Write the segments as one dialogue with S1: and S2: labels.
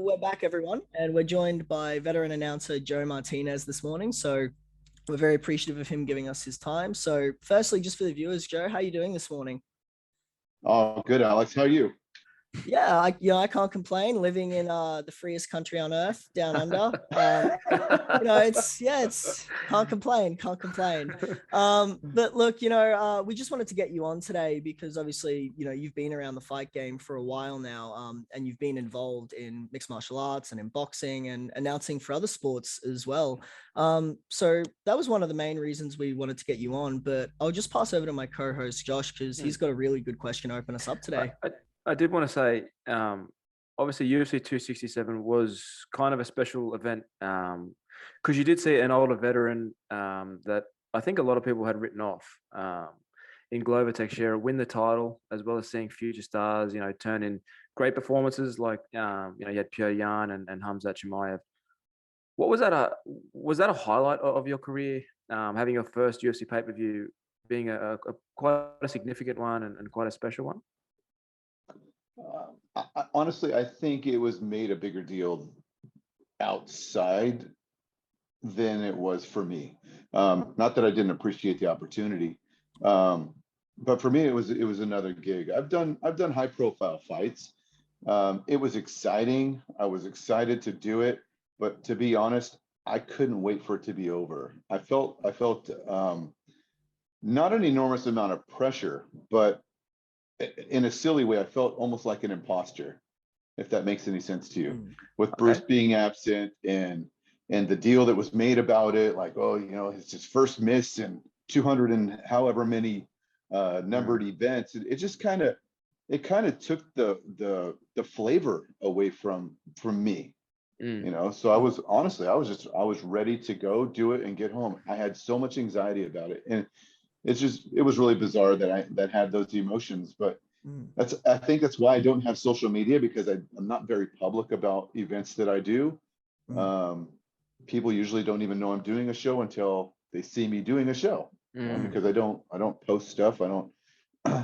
S1: we're back, everyone, and we're joined by veteran announcer Joe Martinez this morning. So we're very appreciative of him giving us his time. So, firstly, just for the viewers, Joe, how are you doing this morning?
S2: Oh, good, Alex. How are you?
S1: Yeah, I can't complain. Living in the freest country on earth, down under. It's can't complain. But look, we just wanted to get you on today because obviously, you've been around the fight game for a while now, and you've been involved in mixed martial arts and in boxing and announcing for other sports as well. So that was one of the main reasons we wanted to get you on. But I'll just pass over to my co-host Josh because he's got a really good question to open us up today.
S3: I did want to say, obviously UFC 267 was kind of a special event because you did see an older veteran that I think a lot of people had written off in Glover Teixeira win the title, as well as seeing future stars, turn in great performances like, you had Pierre Yan and Hamzat Chimaev. What was that? Was that a highlight of your career, having your first UFC pay-per-view being a quite a significant one and quite a special one?
S2: Honestly, I think it was made a bigger deal outside than it was for me. Not that I didn't appreciate the opportunity, but for me, it was another gig. I've done high profile fights. It was exciting. I was excited to do it, but to be honest, I couldn't wait for it to be over. I felt not an enormous amount of pressure, but in a silly way, I felt almost like an imposter, if that makes any sense to you, with Bruce being absent and the deal that was made about it, like, oh, it's his first miss in 200 and however many numbered events. It just kind of took the flavor away from me, So I was ready to go do it and get home. I had so much anxiety about it, and it was really bizarre that had those emotions, but I think that's why I don't have social media, because I'm not very public about events that I do. People usually don't even know I'm doing a show until they see me doing a show, because I don't post stuff. I don't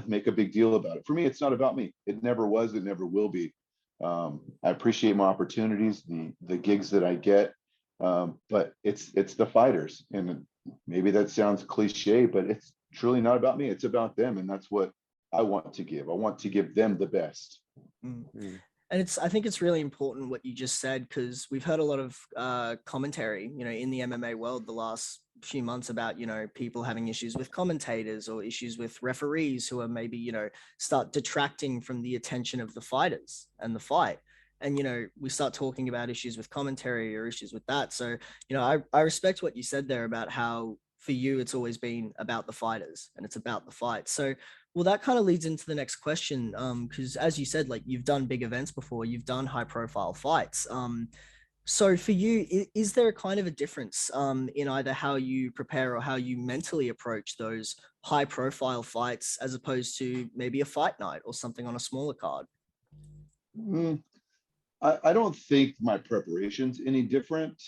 S2: make a big deal about it. For me, it's not about me. It never was. It never will be. I appreciate my opportunities, the gigs that I get, but it's the fighters, and maybe that sounds cliche, but it's truly not about me. It's about them, and that's what I want to give. I want to give them the best.
S1: And I think it's really important what you just said, because we've heard a lot of commentary, in the MMA world the last few months about, people having issues with commentators or issues with referees who are maybe, start detracting from the attention of the fighters and the fight. And, we start talking about issues with commentary or issues with that. So, I respect what you said there about how for you, it's always been about the fighters and it's about the fight. So, well, that kind of leads into the next question. Because as you said, like, you've done big events before, you've done high profile fights. So for you, is there a kind of a difference in either how you prepare or how you mentally approach those high profile fights as opposed to maybe a fight night or something on a smaller card?
S2: I don't think my preparation's any different.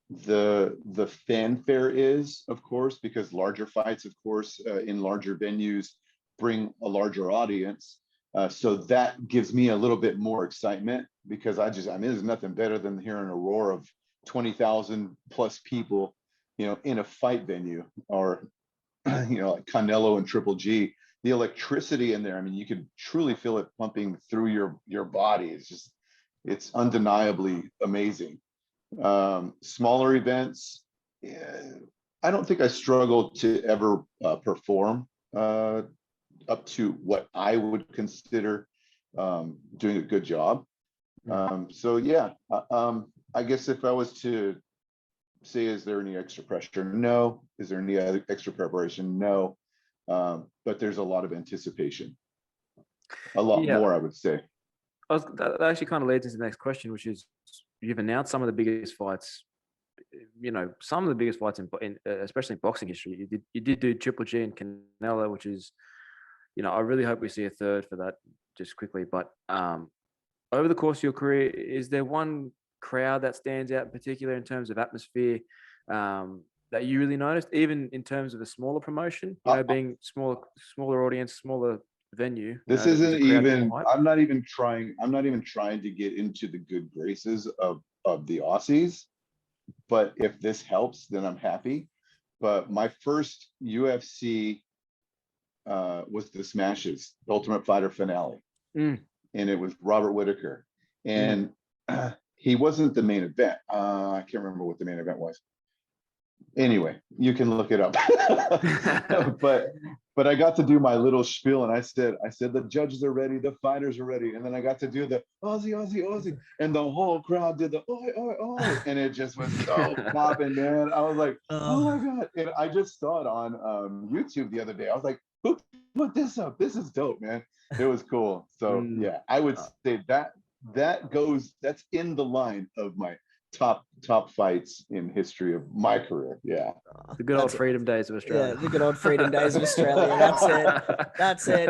S2: The fanfare is, of course, because larger fights, of course, in larger venues bring a larger audience. So that gives me a little bit more excitement, because there's nothing better than hearing a roar of 20,000 plus people, in a fight venue, or, like Canelo and Triple G. The electricity in there, you could truly feel it pumping through your body. It's undeniably amazing. Smaller events, I don't think I struggled to ever perform up to what I would consider doing a good job. So yeah, I guess if I was to say, is there any extra pressure? No. Is there any other extra preparation? No. But there's a lot of anticipation. A lot more, I would say.
S3: That actually kind of leads into the next question, which is, you've announced some of the biggest fights, some of the biggest fights in especially in boxing history. You did do Triple G and Canelo, which is, I really hope we see a third for that just quickly. But over the course of your career, is there one crowd that stands out in particular in terms of atmosphere that you really noticed, even in terms of a smaller promotion, being smaller audience, smaller venue.
S2: This
S3: there's
S2: isn't
S3: a crowd
S2: even,
S3: behind.
S2: I'm not even trying to get into the good graces of the Aussies, but if this helps, then I'm happy. But my first UFC was the Smashes, the Ultimate Fighter finale.
S3: Mm.
S2: And it was Robert Whitaker.
S3: Mm.
S2: And he wasn't the main event. I can't remember what the main event was. Anyway, you can look it up. but I got to do my little spiel, and I said the judges are ready, the fighters are ready, and then I got to do the Aussie, Aussie, Aussie, and the whole crowd did the oi, oi, oi, and it just was so popping, man. I was like, oh my god! And I just saw it on YouTube the other day. I was like, who put this up? This is dope, man. It was cool. So yeah, I would say that's in the line of my top fights in history of my career. Yeah.
S3: The good old freedom days of Australia.
S1: Yeah, the good old freedom days of Australia. That's it.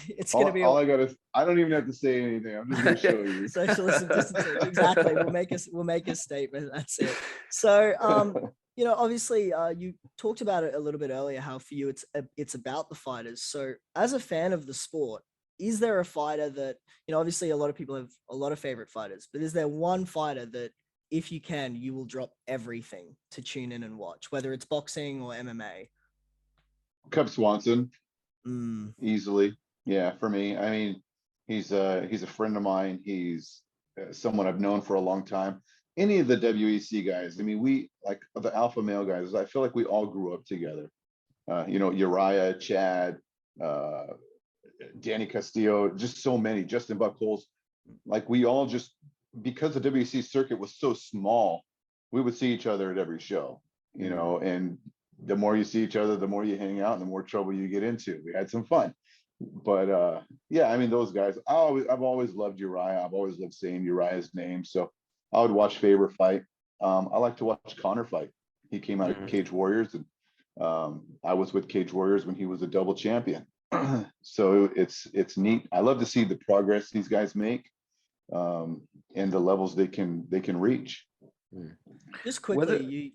S1: It's gonna be
S2: all I don't even have to say anything. I'm just gonna show you.
S1: Socialism distancing. Exactly. We'll make a statement. That's it. So obviously you talked about it a little bit earlier, how for you it's about the fighters. So as a fan of the sport, is there a fighter that, obviously a lot of people have a lot of favorite fighters, but is there one fighter that, if you can, you will drop everything to tune in and watch, whether it's boxing or MMA?
S2: Cub Swanson, easily. Yeah, for me. I mean, he's a friend of mine. He's someone I've known for a long time. Any of the WEC guys, I mean, we, like the alpha male guys, I feel like we all grew up together. Uriah, Chad, Danny Castillo, just so many, Justin Buchholz. Like we all just, because the WEC circuit was so small, we would see each other at every show, and the more you see each other, the more you hang out and the more trouble you get into. We had some fun. But yeah, I mean, those guys, I've always loved Uriah. I've always loved saying Uriah's name. So I would watch Faber fight. I like to watch Connor fight. He came out of Cage Warriors, and I was with Cage Warriors when he was a double champion. So it's neat. I love to see the progress these guys make, and the levels they can reach.
S1: Just quickly, you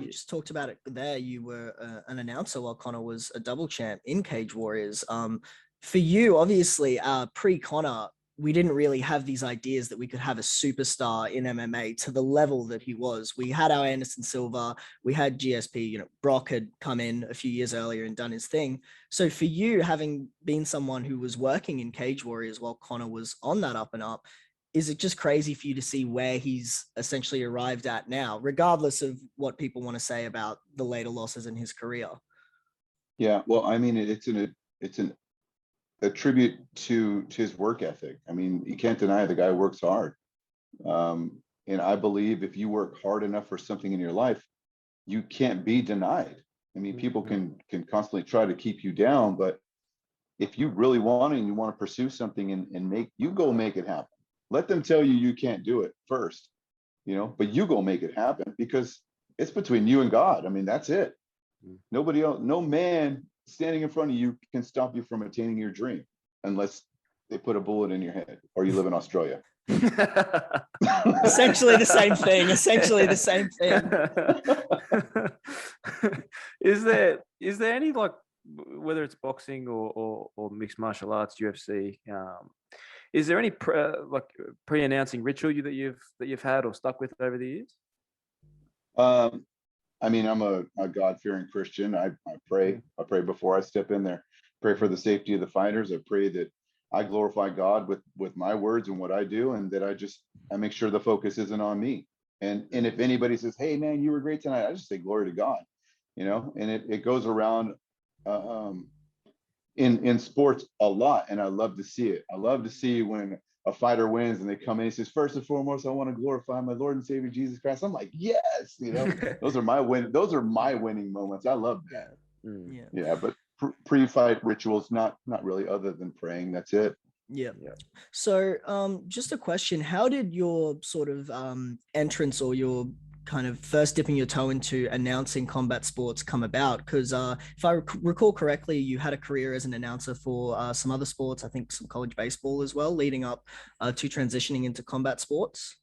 S1: just talked about it there. You were an announcer while Connor was a double champ in Cage Warriors. For you, obviously, pre-Connor, we didn't really have these ideas that we could have a superstar in MMA to the level that he was. We had our Anderson Silva, we had GSP, Brock had come in a few years earlier and done his thing. So for you, having been someone who was working in Cage Warriors while Connor was on that up and up, is it just crazy for you to see where he's essentially arrived at now, regardless of what people want to say about the later losses in his career?
S2: Yeah, well, I mean, it's a tribute to his work ethic. I mean, you can't deny the guy works hard. And I believe if you work hard enough for something in your life, you can't be denied. I mean, people can constantly try to keep you down, but if you really want it and you want to pursue something and go make it happen. Let them tell you can't do it first, but you go make it happen, because it's between you and God. I mean, that's it. Nobody else, no man standing in front of you can stop you from attaining your dream, unless they put a bullet in your head or you live in Australia.
S1: Essentially the same thing.
S3: Is there any, like, whether it's boxing or mixed martial arts, UFC, is there any pre-announcing ritual that you've had or stuck with over the years?
S2: I mean, I'm a God-fearing Christian. I pray before I step in there. Pray for the safety of the fighters. I pray that I glorify God with my words and what I do, and that I make sure the focus isn't on me. And if anybody says, "Hey man, you were great tonight," I just say glory to God. And it goes around in sports a lot, and I love to see it. I love to see when a fighter wins and they come in, he says, "First and foremost, I want to glorify my Lord and Savior Jesus Christ." I'm like, yes, those are my winning moments. I love that. Yeah, but pre-fight rituals, not really, other than praying. That's it.
S1: Yeah. So just a question, how did your sort of entrance, or your kind of first dipping your toe into announcing combat sports, come about? Because if I recall correctly, you had a career as an announcer for some other sports, I think some college baseball as well, leading up to transitioning into combat sports.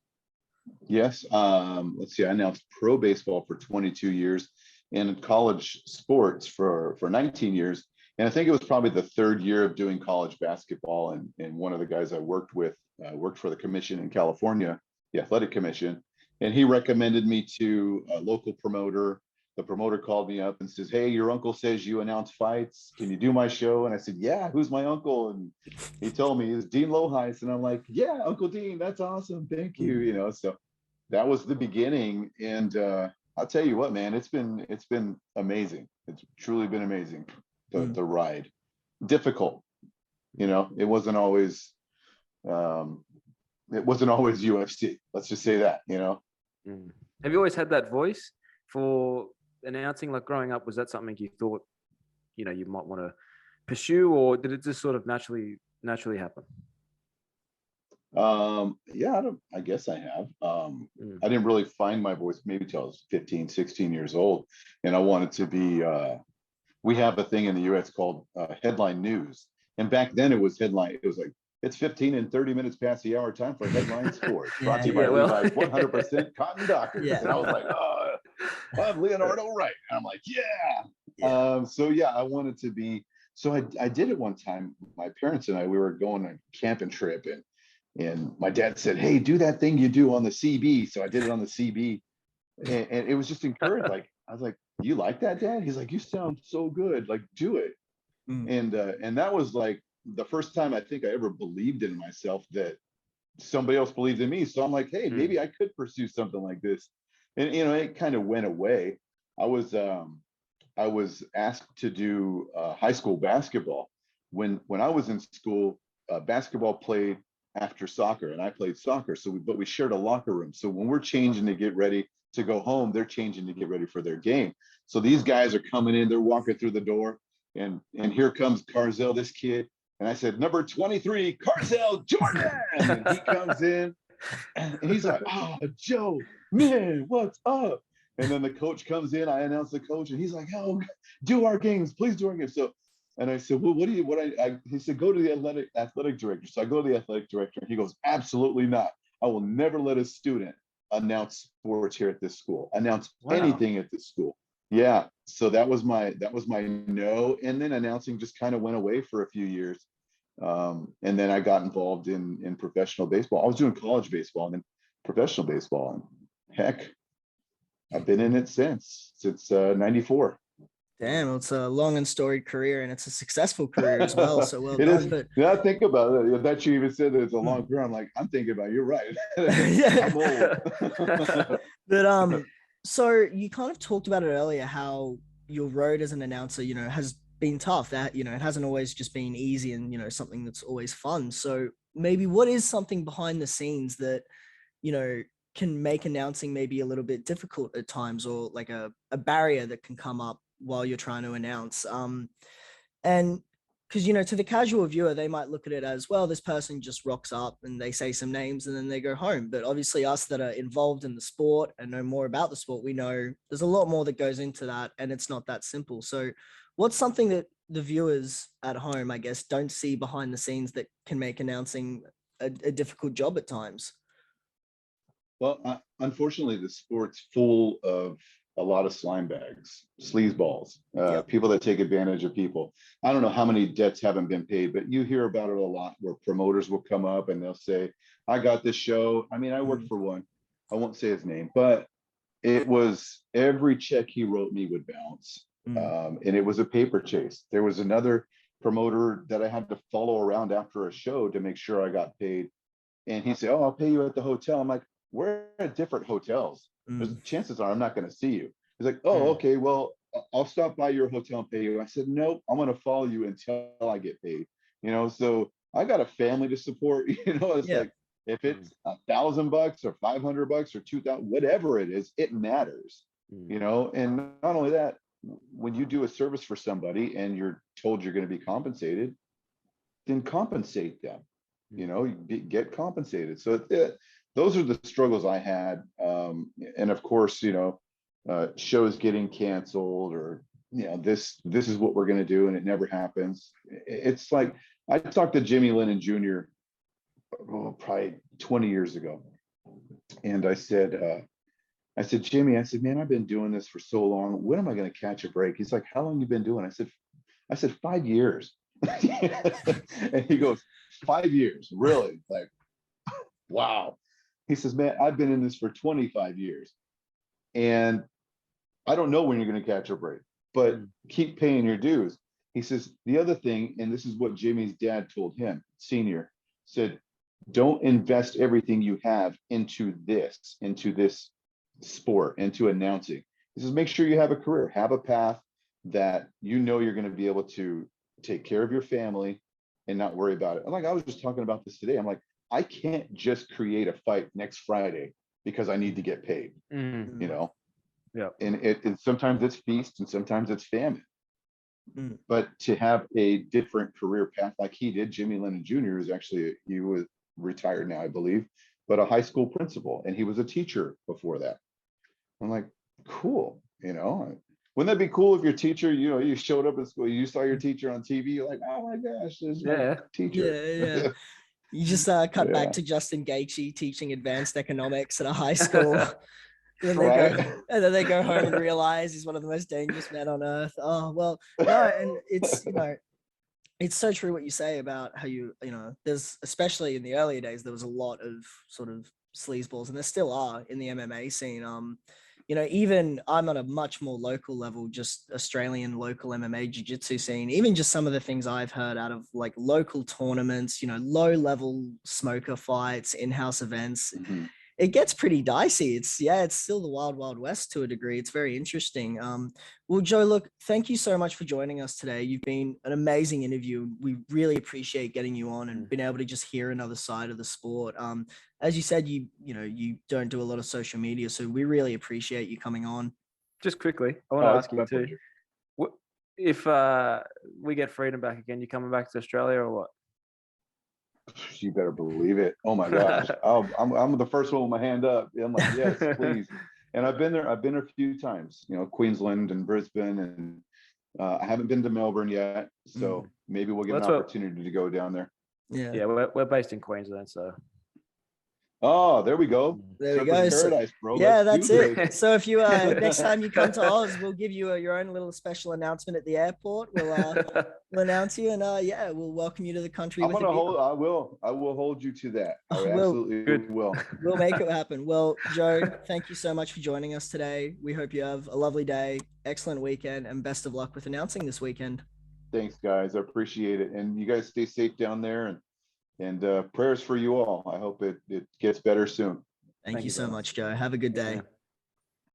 S2: Yes. Let's see, I announced pro baseball for 22 years and college sports for 19 years. And I think it was probably the third year of doing college basketball. And one of the guys I worked with worked for the commission in California, the athletic commission. And he recommended me to a local promoter. The promoter called me up and says, "Hey, your uncle says you announce fights. Can you do my show?" And I said, "Yeah, who's my uncle?" And he told me it's Dean Loheis. And I'm like, "Yeah, Uncle Dean, that's awesome. Thank you." You know, so that was the beginning. And I'll tell you what, man, it's been amazing. It's truly been amazing. The ride. Difficult, you know, it wasn't always UFC. Let's just say that, you know.
S3: Have you always had that voice for announcing? Like growing up, was that something you thought, you know, you might want to pursue, or did it just sort of naturally happen?
S2: Yeah, I guess I have. I didn't really find my voice maybe till I was 15, 16 years old. And I wanted to be, we have a thing in the US called headline news. And back then it was headline, it was like, it's 15 and 30 minutes past the hour, time for headline sports. Brought to you by Levi's 100% Cotton Dockers. And I was like, oh, I'm Leonardo Wright. And I'm like, yeah. So yeah, I wanted to be, so I did it one time. My parents and I, we were going on a camping trip, and my dad said, "Hey, do that thing you do on the CB." So I did it on the CB, and it was just encouraged. Like, I was like, "You like that, Dad?" He's like, "You sound so good. Like, do it." And that was like the first time I think I ever believed in myself that somebody else believed in me. So I'm like, "Hey, maybe I could pursue something like this." And you know, it kind of went away. I was asked to do high school basketball when I was in school. Basketball played after soccer, and I played soccer. So but we shared a locker room. So when we're changing to get ready to go home, they're changing to get ready for their game. So these guys are coming in, they're walking through the door, and here comes Carzell, this kid. And I said, "Number 23, Carzell Jordan." And he comes in and he's like, "Oh, Joe, man, what's up?" And then the coach comes in, I announce the coach, and he's like, "Oh, do our games, please do our games." So, and I said, "Well, he said, "Go to the athletic director." So I go to the athletic director, and he goes, "Absolutely not. I will never let a student announce sports here at this school, announce anything at this school." Yeah. So that was my no. And then announcing just kind of went away for a few years. And then I got involved in professional baseball. I was doing college baseball and then professional baseball. And heck, I've been in it since 94.
S1: Damn, it's a long and storied career, and it's a succccessful career as well. So well done.
S2: Is.
S1: But
S2: yeah, think about it. That you even said that it's a long career. I'm like, I'm thinking about it. You're right.
S1: yeah,
S2: I'm old.
S1: but so you kind of talked about it earlier, how your road as an announcer, you know, has been tough. That, you know, it hasn't always just been easy and, you know, something that's always fun. So maybe what is something behind the scenes that, you know, can make announcing maybe a little bit difficult at times, or like a barrier that can come up while you're trying to announce? And because, you know, to the casual viewer, they might look at it as, well, this person just rocks up and they say some names and then they go home. But obviously us that are involved in the sport and know more about the sport, we know there's a lot more that goes into that, and it's not that simple. So what's something that the viewers at home, I guess, don't see behind the scenes that can make announcing a difficult job at times?
S2: Well, unfortunately, the sport's full of a lot of slime bags, sleazeballs, people that take advantage of people. I don't know how many debts haven't been paid, but you hear about it a lot, where promoters will come up and they'll say, "I got this show." I mean, I worked for one. I won't say his name, but it was every check he wrote me would bounce. And it was a paper chase. There was another promoter that I had to follow around after a show to make sure I got paid. And he said, "Oh, I'll pay you at the hotel." I'm like, "We're at different hotels. Chances are I'm not going to see you." He's like, "Oh, okay, well, I'll stop by your hotel and pay you." I said, "Nope, I'm going to follow you until I get paid." You know, so I got a family to support. You know, it's like, if it's $1,000 or $500 or 2,000, whatever it is, it matters. You know, and not only that, when you do a service for somebody and you're told you're going to be compensated, then compensate them. You know, get compensated. So those are the struggles I had. And of course, you know, shows getting canceled, or, you know, this is what we're going to do, and it never happens. It's like, I talked to Jimmy Lennon Jr. Probably 20 years ago. And I said, "Jimmy," I said, "man, I've been doing this for so long. When am I going to catch a break?" He's like, "How long you been doing?" I said, I said, 5 years. And he goes, 5 years, really? Like, wow. He says, man, I've been in this for 25 years. And I don't know when you're going to catch a break, but keep paying your dues. He says, the other thing, and this is what Jimmy's dad told him, senior, said, don't invest everything you have into this sport, into announcing. He says, make sure you have a career, have a path that you know you're going to be able to take care of your family and not worry about it. I'm like, I was just talking about this today. I'm like, I can't just create a fight next Friday because I need to get paid, you know?
S3: Yeah.
S2: And sometimes it's feast and sometimes it's famine. But to have a different career path like he did, Jimmy Lennon Jr. is actually, he was retired now, I believe, but a high school principal, and he was a teacher before that. I'm like, cool, you know? Wouldn't that be cool if your teacher, you know, you showed up at school, you saw your teacher on TV, you're like, oh my gosh, there's my teacher.
S1: Yeah. You just cut back to Justin Gaethje teaching advanced economics at a high school. And then they go home and realize he's one of the most dangerous men on earth. Oh, well, no, and it's, you know, it's so true what you say about how you know, there's, especially in the earlier days, there was a lot of sort of sleazeballs, and there still are in the MMA scene. You know, even I'm on a much more local level, just Australian local MMA jiu-jitsu scene, even just some of the things I've heard out of like local tournaments, you know, low level smoker fights, in-house events. It gets pretty dicey. It's still the wild, wild west to a degree. It's very interesting. Well, Joe, look, thank you so much for joining us today. You've been an amazing interview. We really appreciate getting you on and being able to just hear another side of the sport. As you said, you don't do a lot of social media, so we really appreciate you coming on.
S3: Just quickly, I want to ask you too, if we get freedom back again, you coming back to Australia or what?
S2: You better believe it. Oh my gosh. I'm the first one with my hand up. I'm like, yes, please. And I've been there a few times, you know, Queensland and Brisbane, and I haven't been to Melbourne yet. So maybe we'll get an opportunity to go down there.
S3: Yeah, we're based in Queensland, so.
S2: Oh, there we go.
S1: There we go.
S2: Paradise, bro.
S1: Yeah, that's it. So if you next time you come to Oz, we'll give you your own little special announcement at the airport. We'll announce you, and we'll welcome you to the country.
S2: I will hold you to that. I absolutely will.
S1: We'll make it happen. Well, Joe, thank you so much for joining us today. We hope you have a lovely day, excellent weekend, and best of luck with announcing this weekend.
S2: Thanks, guys. I appreciate it. And you guys stay safe down there, and prayers for you all. I hope it gets better soon.
S1: Thank you so much, Joe. Have a good day.